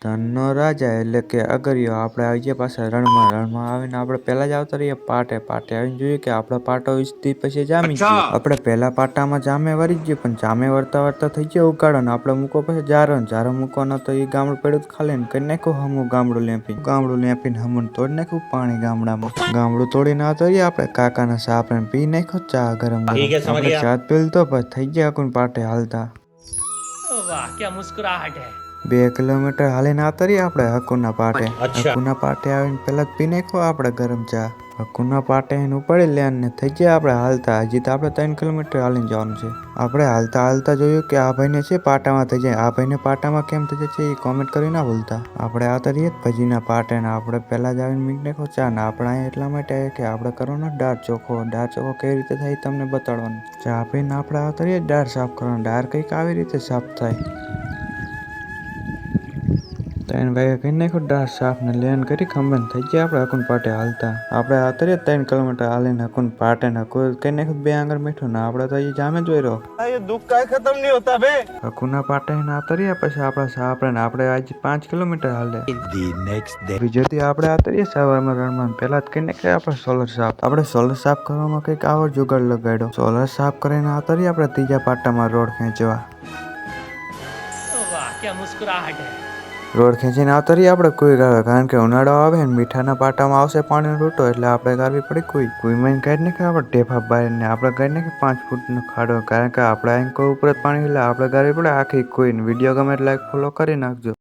ધનનો રાજા એટલે કે અગરિયો આપણે આવી ગયા પાછા રણમાં આવીને આપણે પહેલા જ આવતા રહીએ પાટે આવીને જોઈએ કે આપણો પાટો ઈસથી પછી જામી ગયો. આપણે પહેલા પાટામાં જામે વરી ગયો પણ જામે વરતા થઈ ગયો ઉગાડો ને આપણે મૂકો પછી જારો મૂકવાનો તો એ ગામડું પડ્યું ખાલી ને કરી નાખ્યું હમું ગામડું લેપીને હમું તોડી નાખ્યું પાણી ગામડું તોડીને આવતો રહીએ આપણે કાકાના સાપ પી નાખ્યો ચા ગરમ આપણે ચા પીલ તો પછી થઈ ગયા કોણ પાટે હાલતા. वाह क्या मुस्कुराहट है. 2 કિલોમીટર હાલીને આવતા રહીએ આપણે હકુના પાટે આવીને પેલા જ પી નાખો આપણે ગરમ ચા. હકુના પાટે એને ઉપાડી લે ને થઈ ગયા આપણે હાલતા. હજી તો આપણે 3 કિલોમીટર હાલીને જવાનું છે. આપણે હાલતા જોયું કે આ ભાઈને છે પાટામાં થઈ જાય. આ ભાઈને પાટામાં કેમ થઈ જાય છે એ કોમેન્ટ કરી ના ભૂલતા. આપણે આવતા રહીએ ભજીના પાટે ને આપણે પહેલા જ આવીને મીક નાખો ચા ને આપણે અહીંયા એટલા માટે કે આપણે કરવાનો દાળ ચોખ્ખો કેવી રીતે થાય તમને બતાડવાનું. ચા પીને આપણે આવતા રહીએ દાળ સાફ કરવાનો. દાળ કંઈક આવી રીતે સાફ થાય. 3 વાગે કરી નાખ્યું દાળ સાફ ને લેન કરી ખંભન થઈ ગયા આપણે હકુન પાટે હાલતા. આપણે આવતા રહીએ 3 કિલોમીટર હાલીને હકુન પાટે ને કરી નાખ્યું 2 આંગળ મીઠું ને આપણે તો એ જામે જોઈ રહ્યો દુઃખ કાંઈ ખતમ નહીં હોતા બે. હકુના પાટે આવતા રહ્યા પછી આપણે આજે 5 કિલોમીટર હાલે. બીજેથી આપણે આવતા રહીએ સવારમાં રણમાં પહેલા જ કરી નાખીએ આપણે સોલર સાફ કરવામાં કંઈક આવો જુગાડ લગાડ્યો. સોલર સાફ કરીને આવતા રહીએ આપણે ત્રીજા પાટામાં રોડ ખેંચવા. वाह क्या मुस्कुराहट है. રોડ ખેંચીને આવતા રહીએ આપણે કોઈ ગાવે કારણ કે ઉનાળો આવે ને મીઠાના પાટામાં આવશે પાણીનો રૂટો એટલે આપણે ગાળવી પડે કોઈ માં કાઢી નાખે આપણે ટેફા બહાર ને આપણે કાઢી નાખે 5 ફૂટનો ખાડો કારણ કે આપણે અહીં કોઈ ઉપર જ પાણી એટલે આપણે ગાળવી પડે આખી કોઈ વિડીયો ગમે એટલે ફોલો કરી નાખજો.